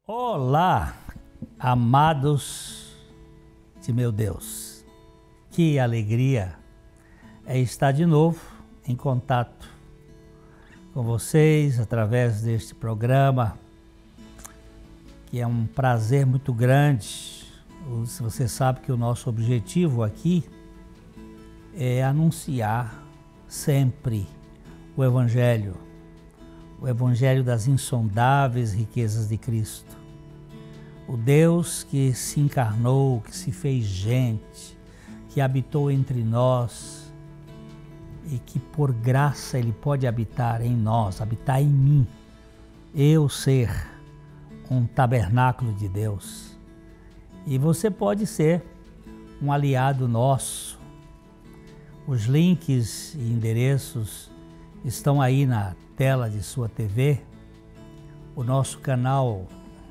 Olá, amados de meu Deus, que alegria é estar de novo em contato com vocês através deste programa, que é um prazer muito grande. Você sabe que o nosso objetivo aqui é anunciar sempre o Evangelho das insondáveis riquezas de Cristo. O Deus que se encarnou, que se fez gente, que habitou entre nós e que por graça Ele pode habitar em nós, habitar em mim. Eu ser um tabernáculo de Deus. E você pode ser um aliado nosso. Os links e endereços estão aí na tela de sua TV. O nosso canal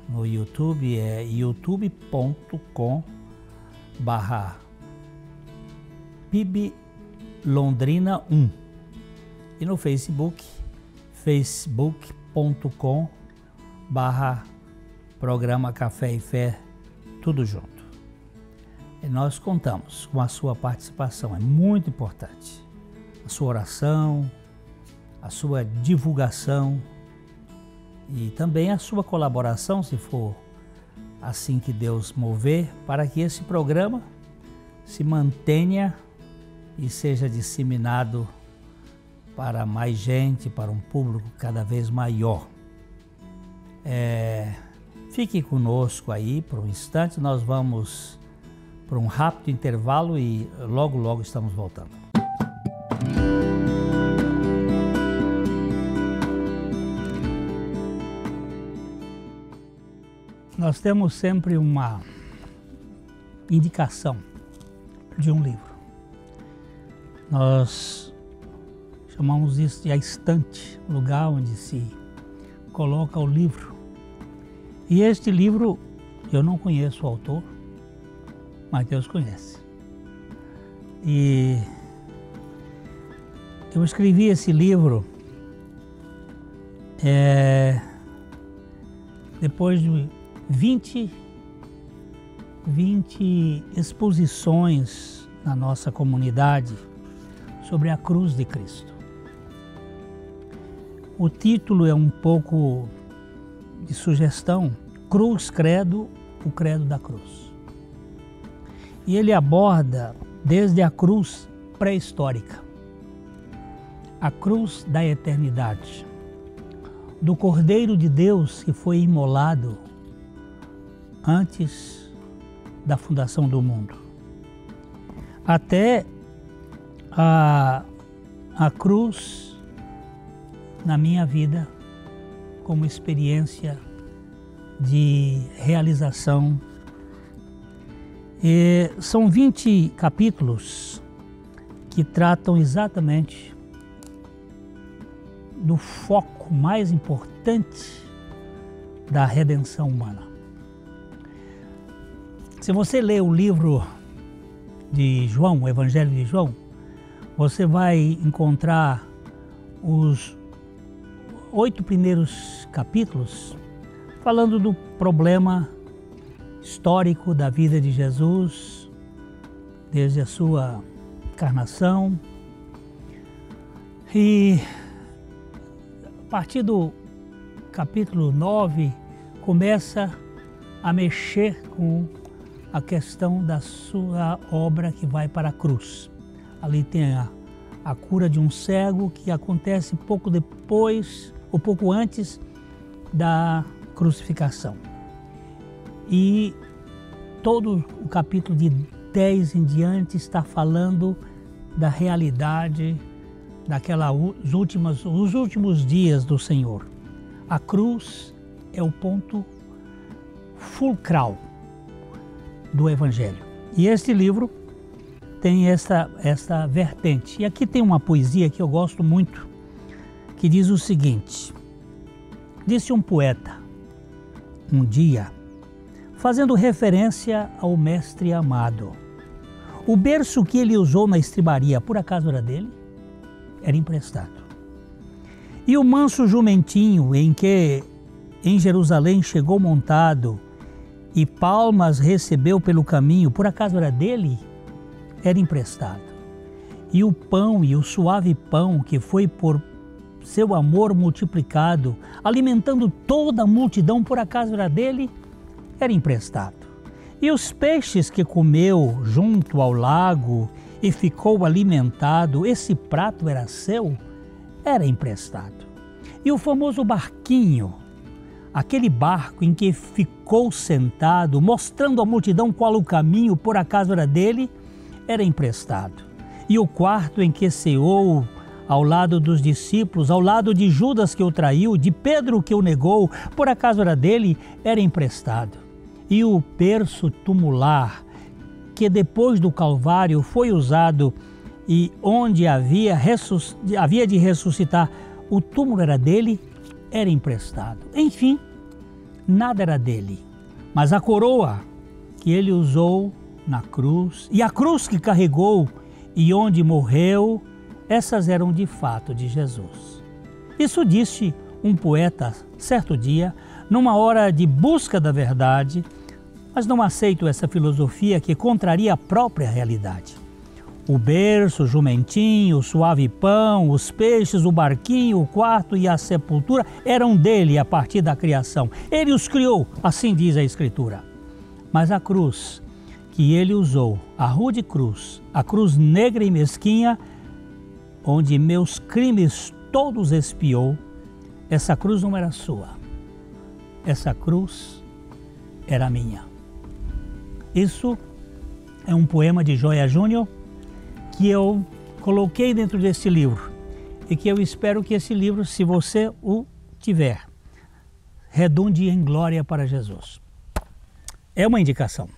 no YouTube é youtube.com/PIBLondrina1 e no Facebook, facebook.com/Programa Café e Fé, tudo junto. E nós contamos com a sua participação, é muito importante. A sua oração, a sua divulgação e também a sua colaboração, se for assim que Deus mover, para que esse programa se mantenha e seja disseminado para mais gente, para um público cada vez maior. Fique conosco aí por um instante, nós vamos para um rápido intervalo e logo estamos voltando. Nós temos sempre uma indicação de um livro. Nós chamamos isso de a estante, lugar onde se coloca o livro. E este livro, eu não conheço o autor, mas Deus conhece. E eu escrevi esse livro depois de 20 exposições na nossa comunidade sobre a cruz de Cristo. O título é um pouco de sugestão, Cruz, Credo, o Credo da Cruz. E ele aborda desde a cruz pré-histórica, a cruz da eternidade, do Cordeiro de Deus que foi imolado antes da fundação do mundo, até a cruz na minha vida como experiência de realização. E são 20 capítulos que tratam exatamente do foco mais importante da redenção humana. Se você ler o livro de João, o Evangelho de João, você vai encontrar os 8 primeiros capítulos falando do problema histórico da vida de Jesus, desde a sua encarnação. E a partir do capítulo 9 começa a mexer com a questão da sua obra que vai para a cruz. Ali tem a cura de um cego que acontece pouco depois, ou pouco antes da crucificação. E todo o capítulo de 10 em diante está falando da realidade os últimos dias do Senhor. A cruz é o ponto fulcral do Evangelho. E este livro tem esta vertente. E aqui tem uma poesia que eu gosto muito, que diz o seguinte: disse um poeta, um dia, fazendo referência ao mestre amado, o berço que ele usou na estribaria, por acaso era dele? Era emprestado. E o manso jumentinho em que em Jerusalém chegou montado e palmas recebeu pelo caminho, por acaso era dele? Era emprestado. E o pão e o suave pão que foi por seu amor multiplicado, alimentando toda a multidão, por acaso era dele? Era emprestado. E os peixes que comeu junto ao lago e ficou alimentado, esse prato era seu? Era emprestado. E o famoso barquinho, aquele barco em que ficou sentado, mostrando à multidão qual o caminho, por acaso era dele? Era emprestado. E o quarto em que ceou ao lado dos discípulos, ao lado de Judas que o traiu, de Pedro que o negou, por acaso era dele? Era emprestado. E o berço tumular, que depois do Calvário foi usado e onde havia de ressuscitar, o túmulo era dele? Era emprestado. Enfim, nada era dele, mas a coroa que ele usou na cruz e a cruz que carregou e onde morreu, essas eram de fato de Jesus. Isso disse um poeta certo dia, numa hora de busca da verdade, mas não aceito essa filosofia que contraria a própria realidade. O berço, o jumentinho, o suave pão, os peixes, o barquinho, o quarto e a sepultura eram dele a partir da criação. Ele os criou, assim diz a Escritura. Mas a cruz que ele usou, a rude cruz, a cruz negra e mesquinha, onde meus crimes todos expiou, essa cruz não era sua. Essa cruz era minha. Isso é um poema de Joia Júnior que eu coloquei dentro desse livro e que eu espero que esse livro, se você o tiver, redunde em glória para Jesus. É uma indicação.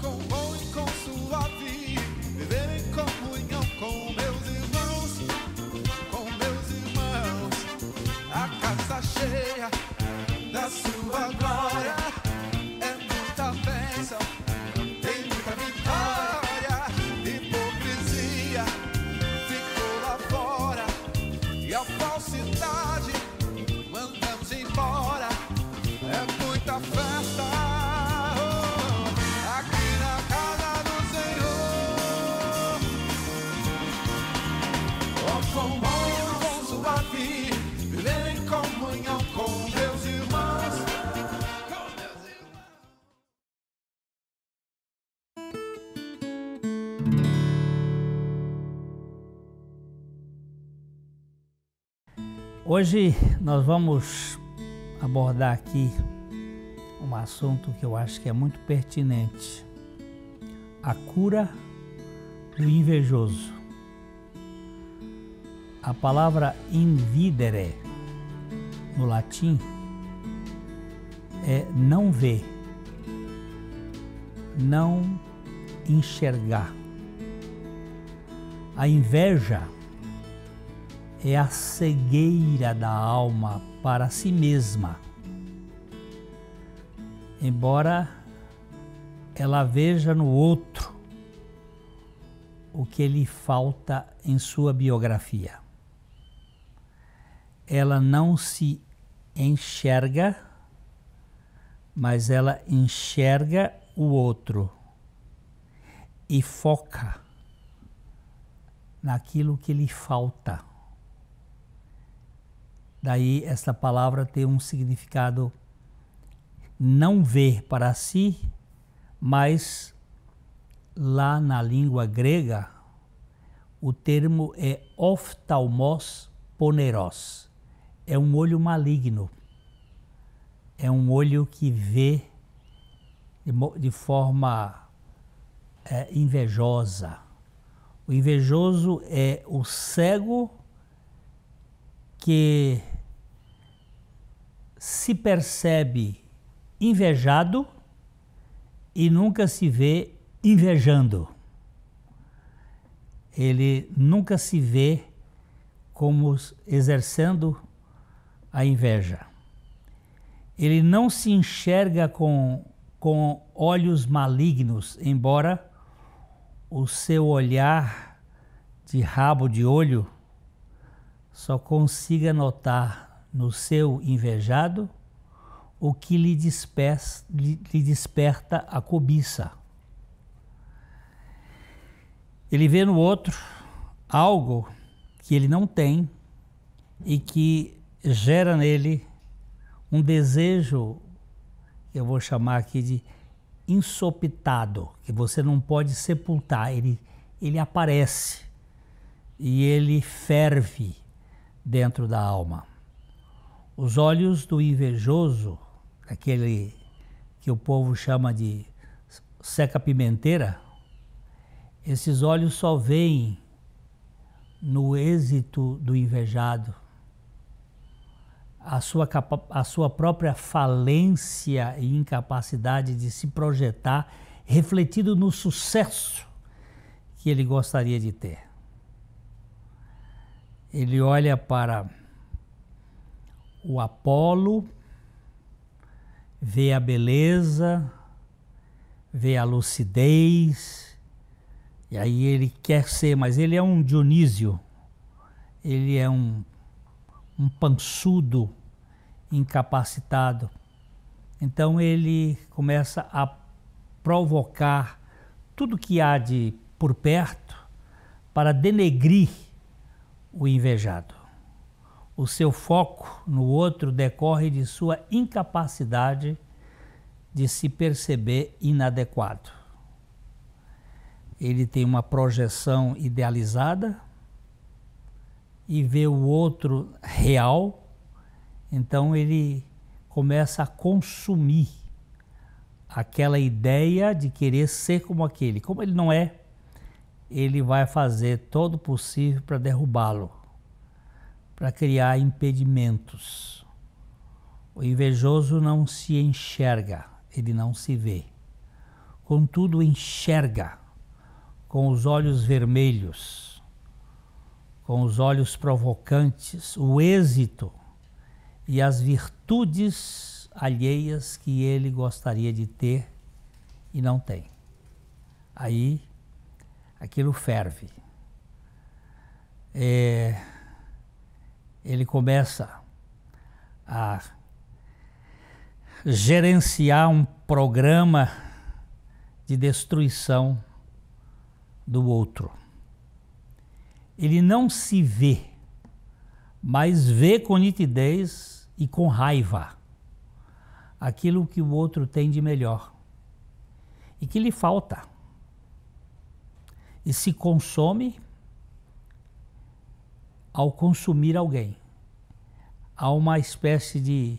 Com bom e com suave, viver em comunhão com meus irmãos, a casa cheia da sua glória, é muita bênção, tem muita vitória, hipocrisia ficou lá fora, e a falsidade mandamos embora, é muita festa. Com bom e com suave, viver em comunhão com meus irmãos, Hoje nós vamos abordar aqui um assunto que eu acho que é muito pertinente: a cura do invejoso. A palavra invidere, no latim, é não ver, não enxergar. A inveja é a cegueira da alma para si mesma. Embora ela veja no outro o que lhe falta em sua biografia. Ela não se enxerga, mas ela enxerga o outro e foca naquilo que lhe falta. Daí esta palavra tem um significado não ver para si, mas lá na língua grega o termo é oftalmos poneros. É um olho maligno, é um olho que vê de forma invejosa. O invejoso é o cego que se percebe invejado e nunca se vê invejando. Ele nunca se vê como exercendo a inveja. Ele não se enxerga com olhos malignos, embora o seu olhar de rabo de olho só consiga notar no seu invejado o que lhe desperta a cobiça. Ele vê no outro algo que ele não tem e que gera nele um desejo, que eu vou chamar aqui de ensopitado, que você não pode sepultar. Ele aparece e ele ferve dentro da alma. Os olhos do invejoso, aquele que o povo chama de seca-pimenteira, esses olhos só veem no êxito do invejado a sua própria falência e incapacidade de se projetar, refletido no sucesso que ele gostaria de ter. Ele olha para o Apolo, vê a beleza, vê a lucidez, e aí ele quer ser, mas ele é um Dionísio, ele é um pançudo incapacitado. Então ele começa a provocar tudo que há de por perto para denegrir o invejado. O seu foco no outro decorre de sua incapacidade de se perceber inadequado. Ele tem uma projeção idealizada e vê o outro real, então ele começa a consumir aquela ideia de querer ser como aquele. Como ele não é, ele vai fazer todo o possível para derrubá-lo, para criar impedimentos. O invejoso não se enxerga, ele não se vê. Contudo, enxerga com os olhos vermelhos, com os olhos provocantes, o êxito e as virtudes alheias que ele gostaria de ter e não tem. Aí, aquilo ferve. Ele começa a gerenciar um programa de destruição do outro. Ele não se vê, mas vê com nitidez e com raiva aquilo que o outro tem de melhor e que lhe falta. E se consome ao consumir alguém. Há uma espécie de...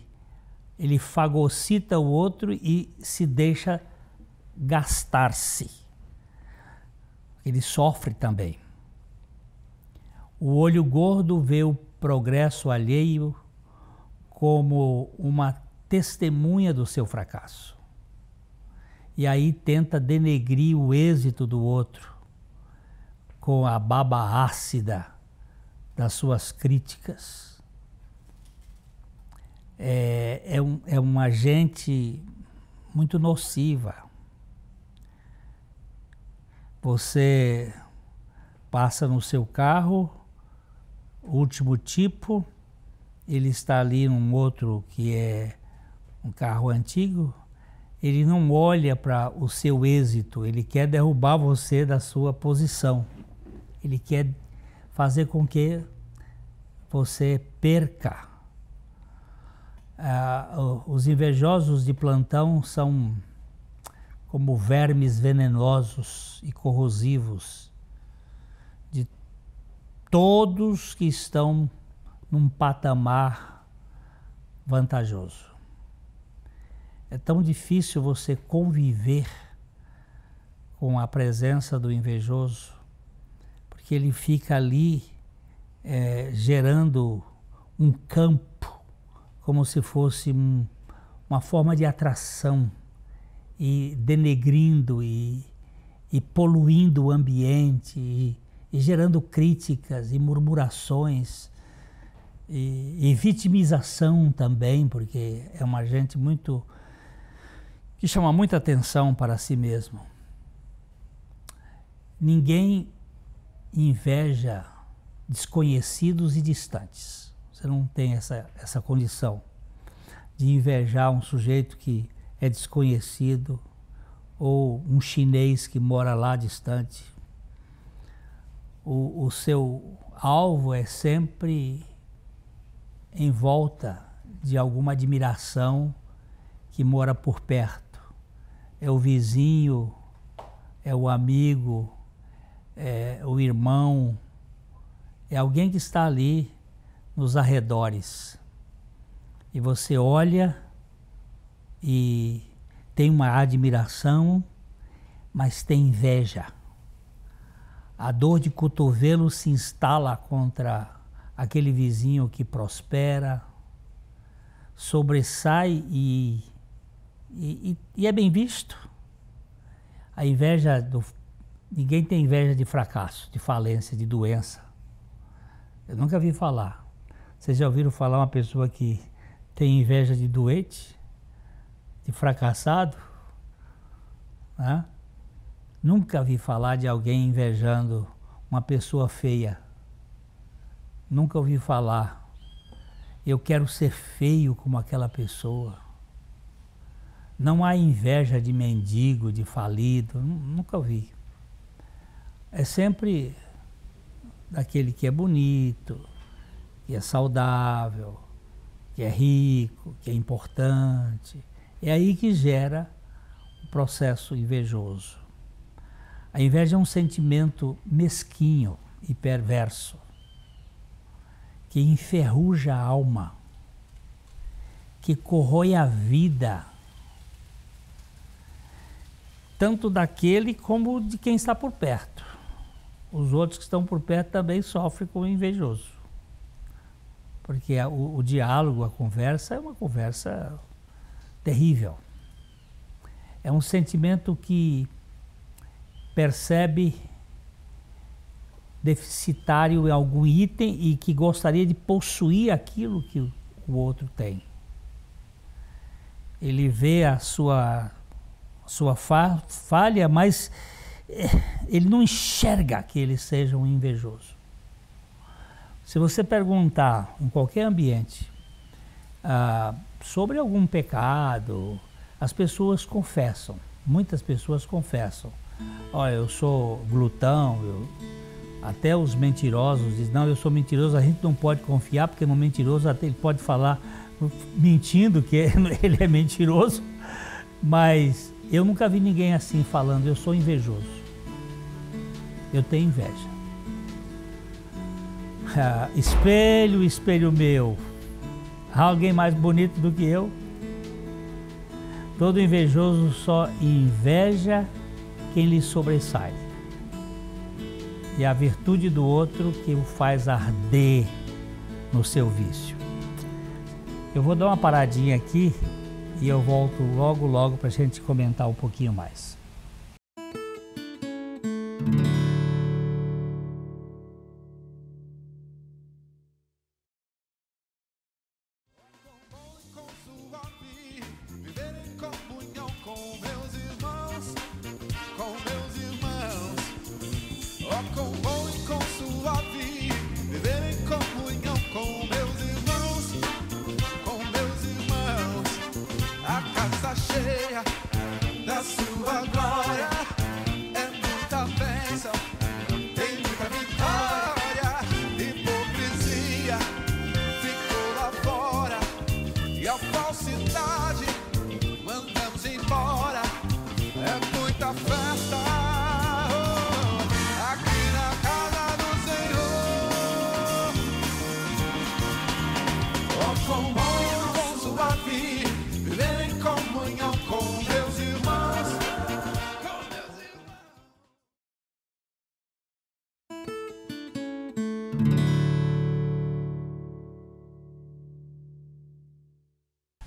ele fagocita o outro e se deixa gastar-se. Ele sofre também. O olho gordo vê o progresso alheio como uma testemunha do seu fracasso. E aí tenta denegrir o êxito do outro com a baba ácida das suas críticas. É uma gente muito nociva. Você passa no seu carro, último tipo, ele está ali num outro que é um carro antigo, ele não olha para o seu êxito, ele quer derrubar você da sua posição. Ele quer fazer com que você perca. Os invejosos de plantão são como vermes venenosos e corrosivos de todos que estão num patamar vantajoso. É tão difícil você conviver com a presença do invejoso, porque ele fica ali gerando um campo, como se fosse uma forma de atração, e denegrindo e poluindo o ambiente e e gerando críticas e murmurações e vitimização também, porque é uma gente que chama muita atenção para si mesmo. Ninguém inveja desconhecidos e distantes. Você não tem essa condição de invejar um sujeito que é desconhecido ou um chinês que mora lá distante. O seu alvo é sempre em volta de alguma admiração que mora por perto. É o vizinho, é o amigo, é o irmão, é alguém que está ali nos arredores. E você olha e tem uma admiração, mas tem inveja. A dor de cotovelo se instala contra aquele vizinho que prospera, sobressai e é bem visto. A inveja ninguém tem inveja de fracasso, de falência, de doença. Eu nunca vi falar. Vocês já ouviram falar uma pessoa que tem inveja de doente, de fracassado? Né? Nunca vi falar de alguém invejando uma pessoa feia. Nunca ouvi falar. Eu quero ser feio como aquela pessoa. Não há inveja de mendigo, de falido. Nunca ouvi. É sempre daquele que é bonito, que é saudável, que é rico, que é importante. É aí que gera o processo invejoso. A inveja é um sentimento mesquinho e perverso, que enferruja a alma, que corrói a vida, tanto daquele como de quem está por perto. Os outros que estão por perto também sofrem com o invejoso. Porque o diálogo, a conversa é uma conversa terrível. É um sentimento que percebe deficitário em algum item e que gostaria de possuir aquilo que o outro tem. Ele vê a sua falha, mas ele não enxerga que ele seja um invejoso. Se você perguntar em qualquer ambiente sobre algum pecado, as pessoas confessam, muitas pessoas confessam. Olha, eu sou glutão, até os mentirosos dizem, não, eu sou mentiroso, a gente não pode confiar, porque no mentiroso até ele pode falar mentindo que ele é mentiroso, mas eu nunca vi ninguém assim falando, eu sou invejoso, eu tenho inveja. Espelho, espelho meu, há alguém mais bonito do que eu? Todo invejoso só inveja quem lhe sobressai. E a virtude do outro que o faz arder no seu vício. Eu vou dar uma paradinha aqui e eu volto logo para a gente comentar um pouquinho mais.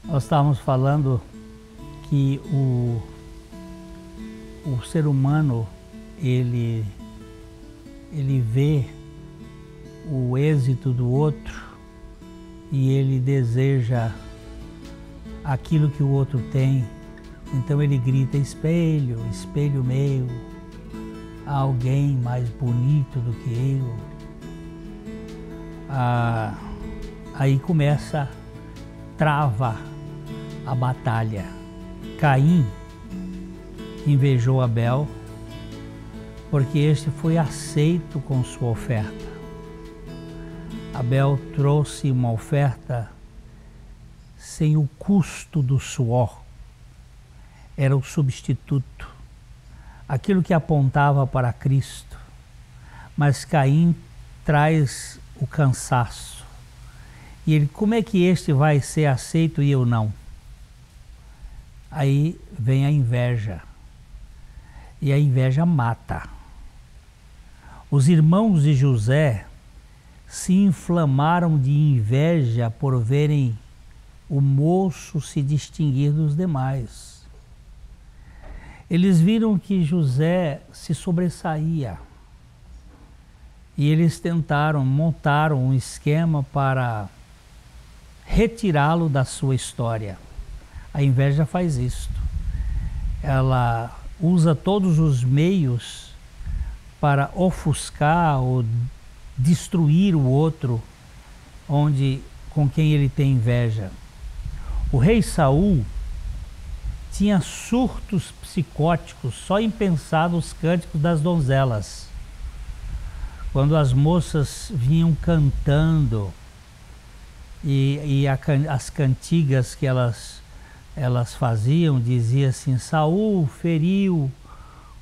Nós estávamos falando que o ser humano, ele ele vê o êxito do outro e ele deseja aquilo que o outro tem. Então ele grita: espelho, espelho meu, há alguém mais bonito do que eu. Aí trava a batalha. Caim invejou Abel porque este foi aceito com sua oferta. Abel trouxe uma oferta sem o custo do suor. Era o substituto, aquilo que apontava para Cristo. Mas Caim traz o cansaço. E ele: como é que este vai ser aceito e eu não? Aí vem a inveja. E a inveja mata. Os irmãos de José se inflamaram de inveja por verem o moço se distinguir dos demais. Eles viram que José se sobressaía. E eles montaram um esquema para retirá-lo da sua história. A inveja faz isto. Ela usa todos os meios para ofuscar ou destruir o outro com quem ele tem inveja. O rei Saul tinha surtos psicóticos só em pensar nos cânticos das donzelas. Quando as moças vinham cantando e as cantigas que elas faziam, dizia assim: Saul feriu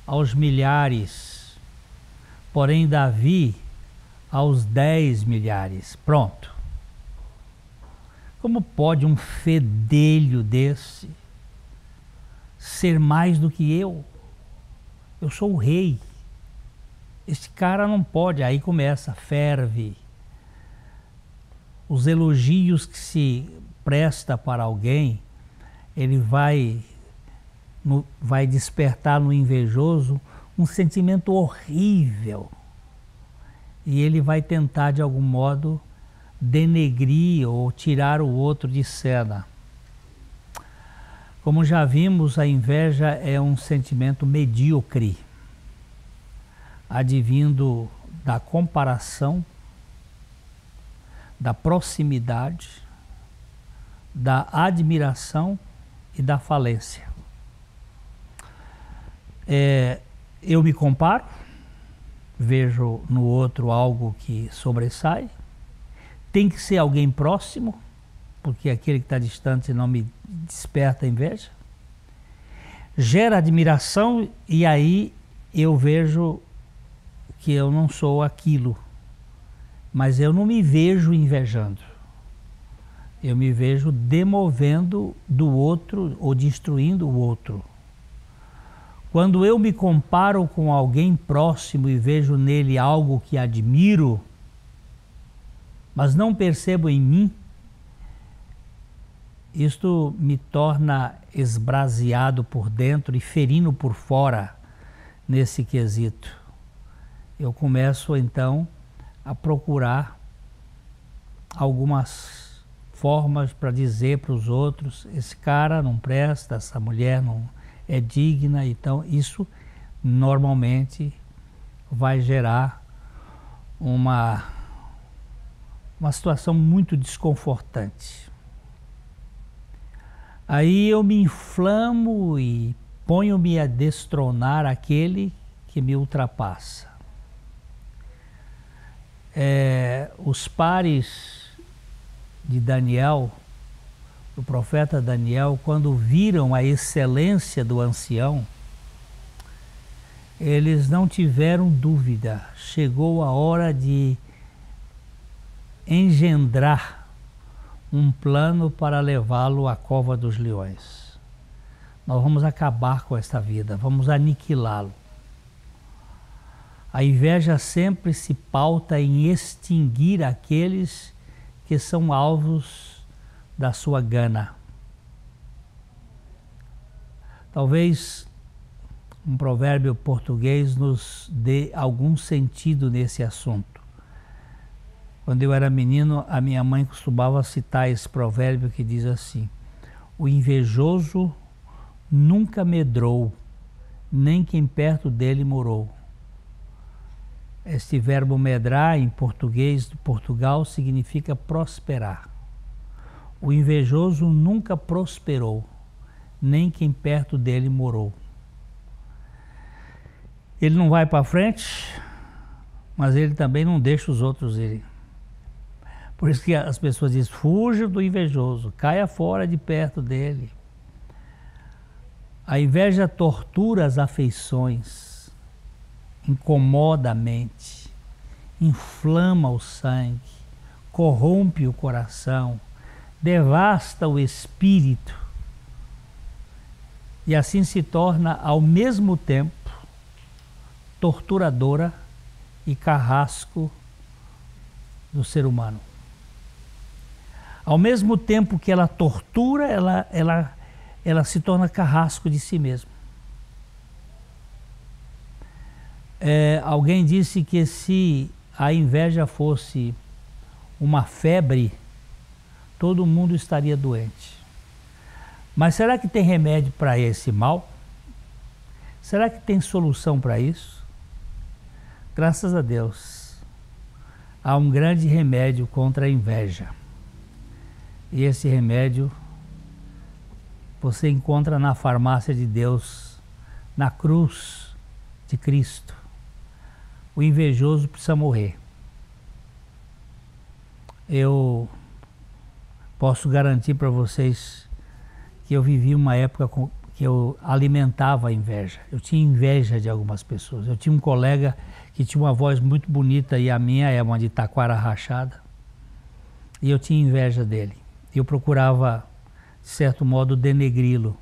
aos milhares, porém Davi aos 10 milhares. Pronto. Como pode um fedelho desse ser mais do que eu? Eu sou o rei. Esse cara não pode. Aí começa, ferve. Os elogios que se presta para alguém, ele vai despertar no invejoso um sentimento horrível. E ele vai tentar, de algum modo, denegrir ou tirar o outro de cena. Como já vimos, a inveja é um sentimento medíocre, advindo da comparação, da proximidade, da admiração e da falência. Eu me comparo, vejo no outro algo que sobressai, tem que ser alguém próximo, porque aquele que está distante não me desperta inveja, gera admiração e aí eu vejo que eu não sou aquilo, mas eu não me vejo invejando, eu me vejo demovendo do outro ou destruindo o outro. Quando eu me comparo com alguém próximo e vejo nele algo que admiro, mas não percebo em mim, isto me torna esbraseado por dentro e ferino por fora nesse quesito. Eu começo então a procurar algumas formas para dizer para os outros: esse cara não presta, essa mulher não é digna. Então isso normalmente vai gerar uma situação muito desconfortante. Aí eu me inflamo e ponho-me a destronar aquele que me ultrapassa. Os pares de Daniel, o profeta Daniel, quando viram a excelência do ancião, eles não tiveram dúvida. Chegou a hora de engendrar um plano para levá-lo à cova dos leões. Nós vamos acabar com esta vida, vamos aniquilá-lo. A inveja sempre se pauta em extinguir aqueles que são alvos da sua gana. Talvez um provérbio português nos dê algum sentido nesse assunto. Quando eu era menino, a minha mãe costumava citar esse provérbio que diz assim: o invejoso nunca medrou, nem quem perto dele morou. Este verbo medrar, em português de Portugal, significa prosperar. O invejoso nunca prosperou, nem quem perto dele morou. Ele não vai para frente, mas ele também não deixa os outros irem. Por isso que as pessoas dizem: fuja do invejoso, caia fora de perto dele. A inveja tortura as afeições, incomoda a mente, inflama o sangue, corrompe o coração, devasta o espírito e assim se torna ao mesmo tempo torturadora e carrasco do ser humano. Ao mesmo tempo que ela tortura, ela se torna carrasco de si mesmo. Alguém disse que se a inveja fosse uma febre, todo mundo estaria doente. Mas será que tem remédio para esse mal? Será que tem solução para isso? Graças a Deus, há um grande remédio contra a inveja. E esse remédio você encontra na farmácia de Deus, na cruz de Cristo. O invejoso precisa morrer. Eu posso garantir para vocês que eu vivi uma época que eu alimentava a inveja. Eu tinha inveja de algumas pessoas. Eu tinha um colega que tinha uma voz muito bonita e a minha é uma de taquara rachada. E eu tinha inveja dele. Eu procurava, de certo modo, denegri-lo.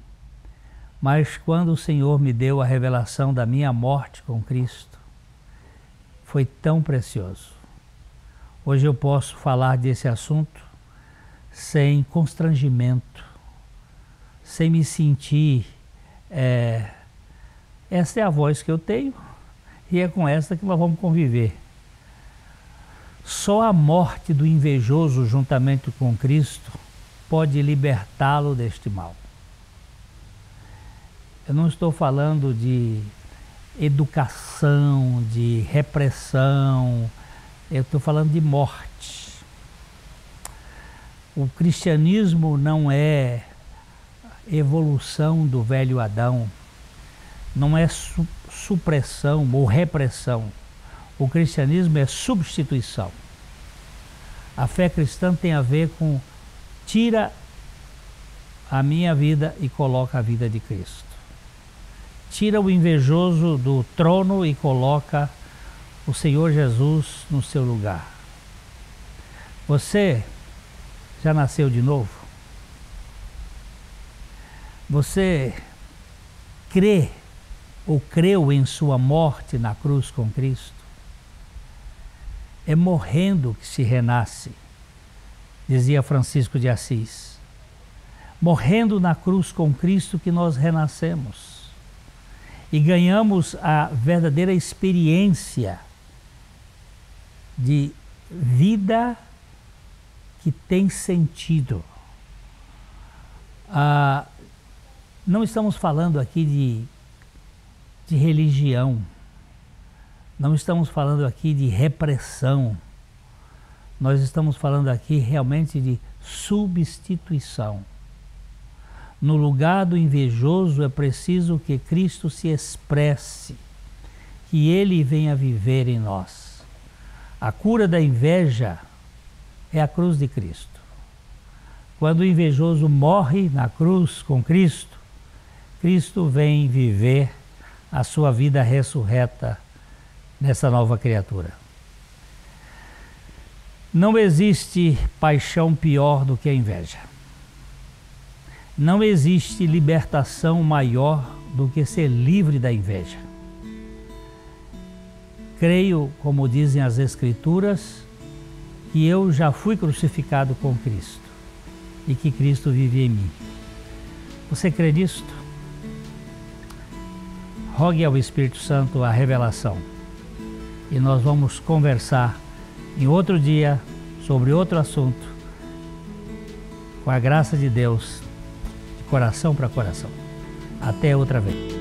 Mas quando o Senhor me deu a revelação da minha morte com Cristo, foi tão precioso. Hoje eu posso falar desse assunto sem constrangimento, sem me sentir... essa é a voz que eu tenho e é com essa que nós vamos conviver. Só a morte do invejoso juntamente com Cristo pode libertá-lo deste mal. Eu não estou falando de educação, de repressão, eu estou falando de morte. O cristianismo não é evolução do velho Adão, não é supressão ou repressão. O cristianismo é substituição. A fé cristã tem a ver com tira a minha vida e coloca a vida de Cristo. Tira o invejoso do trono e coloca o Senhor Jesus no seu lugar. Você já nasceu de novo? Você crê ou creu em sua morte na cruz com Cristo? É morrendo que se renasce, dizia Francisco de Assis. Morrendo na cruz com Cristo que nós renascemos e ganhamos a verdadeira experiência de vida que tem sentido. Não estamos falando aqui de religião, não estamos falando aqui de repressão, nós estamos falando aqui realmente de substituição. No lugar do invejoso é preciso que Cristo se expresse, que Ele venha viver em nós. A cura da inveja é a cruz de Cristo. Quando o invejoso morre na cruz com Cristo, Cristo vem viver a sua vida ressurreta nessa nova criatura. Não existe paixão pior do que a inveja. Não existe libertação maior do que ser livre da inveja. Creio, como dizem as Escrituras, que eu já fui crucificado com Cristo e que Cristo vive em mim. Você crê nisto? rogue ao Espírito Santo a revelação. E nós vamos conversar em outro dia sobre outro assunto, com a graça de Deus, de coração para coração. Até outra vez.